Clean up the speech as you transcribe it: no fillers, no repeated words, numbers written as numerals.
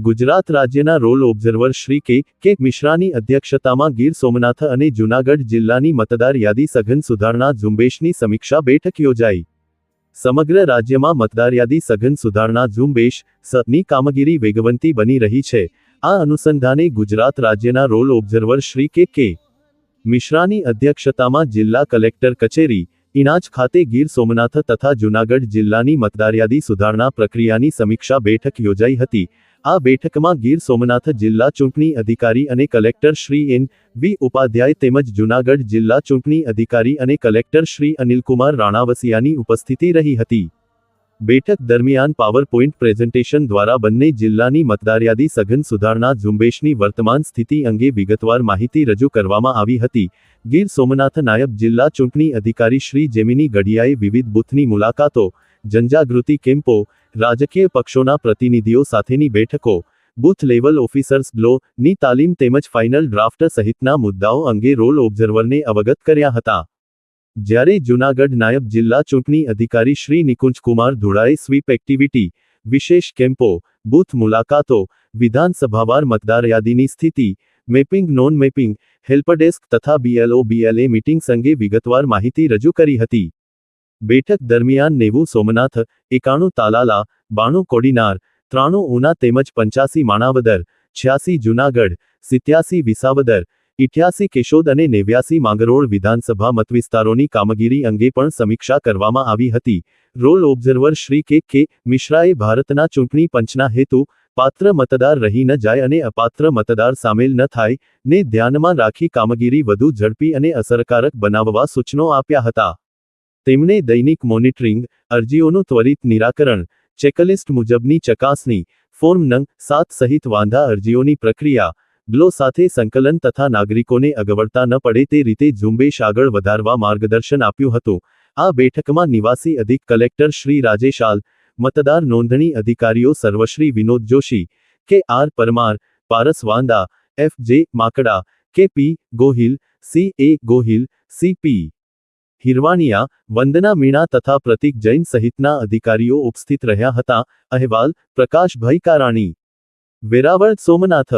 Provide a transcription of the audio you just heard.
ગુજરાત રાજ્યના role observer Shri કે મિશ્રાની અધ્યક્ષતામાં ગીર સોમનાથ અને જૂનાગઢ જિલ્લાની મતદાર યાદી સઘન સુધારણા ઝુંબેશની સમીક્ષા બેઠક યોજાઈ। સમગ્ર રાજ્યમાં મતદાર યાદી સઘન સુધારણા ઝુંબેશ ની કામગીરી વેગવંતી બની રહી છે। આ અનુસંધાને ગુજરાત રાજ્યના રોલ ઓબ્ઝર્વર શ્રી કે મિશ્રાની અધ્યક્ષતામાં જિલ્લા કલેક્ટર કચેરી ઇણાજ ખાતે ગીર સોમનાથ તથા જૂનાગઢ જિલ્લાની મતદાર યાદી સુધારણા પ્રક્રિયાની સમીક્ષા બેઠક યોજાઈ હતી। આ બેઠકમાં ગીર સોમનાથ જિલ્લા ચૂંટણી અધિકારી અને કલેક્ટર શ્રી એન.વી. ઉપાધ્યાય તેમજ જૂનાગઢ જિલ્લા ચૂંટણી અધિકારી અને કલેક્ટર શ્રી અનિલકુમાર રાણાવસિયાની ઉપસ્થિતિ રહી હતી। બેઠક દરમિયાન પાવરપોઈન્ટ પ્રેઝન્ટેશન દ્વારા બંને જિલ્લાની મતદાર યાદી સઘન સુધારણા ઝુંબેશની વર્તમાન સ્થિતિ અંગે વિગતવાર માહિતી રજૂ કરવામાં આવી હતી। ગીર સોમનાથ નાયબ જિલ્લા ચૂંટણી અધિકારી શ્રી જેમિની ગઢિયાએ વિવિધ બૂથની મુલાકાતો, જનજાગૃતિ કેમ્પો, રાજકીય પક્ષોના પ્રતિનિધિઓ સાથેની બેઠકો, બૂથ લેવલ ઓફિસર્સ ની તાલીમ તેમજ ફાઇનલ ડ્રાફ્ટ સહિતના મુદ્દાઓ અંગે રોલ ઓબ્ઝર્વરને અવગત કર્યા હતા। જ્યારે જૂનાગઢ નાયબ જિલ્લા ચૂંટણી અધિકારી શ્રી નિકુંજકુમાર ધુડાએ સ્વીપ એક્ટિવિટી, વિશેષ કેમ્પો, બૂથ મુલાકાતો, વિધાનસભાવાર મતદાર યાદીની સ્થિતિ, મેપિંગ નોન મેપિંગ, હેલ્પડેસ્ક તથા BLO/BLA મીટિંગ્સ અંગે વિગતવાર માહિતી રજૂ કરી હતી। બેઠક દરમિયાન 90 સોમનાથ, 91 તાલાલા, 92 કોડીનાર, 93 ઉના તેમજ 85 માણાવદર, 86 જૂનાગઢ, 87 વિસાવદર, 88 કેશોદ અને 89 માંગરોળ વિધાનસભા મતવિસ્તારોની કામગીરી અંગે પણ સમીક્ષા કરવામાં આવી હતી। રોલ ઓબ્ઝર્વર શ્રી કે મિશ્રાએ ભારતના ચૂંટણી પંચના હેતુ પાત્ર મતદાર રહી ન જાય અને અપાત્ર મતદાર સામેલ ન થાય ને ધ્યાનમાં રાખી કામગીરી વધુ ઝડપી અને અસરકારક બનાવવા સૂચનો આપ્યા હતા। તેમણે દૈનિક મોનિટરિંગ, અરજીઓનું ત્વરિત નિરાકરણ, ચેકલિસ્ટ મુજબની ચકાસણી, ફોર્મ નં. 7 સહિત વાંધા અરજીઓની પ્રક્રિયા, BLO સાથે સંકલન તથા નાગરિકોને અગવડતા ન પડે તે રીતે ઝુંબેશ આગળ વધારવા માર્ગદર્શન આપ્યું હતું। આ બેઠકમાં નિવાસી અધિક કલેક્ટર શ્રી રાજેશ આલ, મતદાર નોંધણી અધિકારીઓ સર્વશ્રી વિનોદ જોશી, કે.આર. પરમાર, પારસ વાંદા, F.J. Makda, કે.પી. Gohil, C.A. Gohil, C.P. Hirvaniya, વંદના મીણા તથા પ્રતિક જૈન સહિતના અધિકારીઓ ઉપસ્થિત રહ્યા હતા। અહેવાલ પ્રકાશભાઈ કારાણી, વેરાવળ સોમનાથ।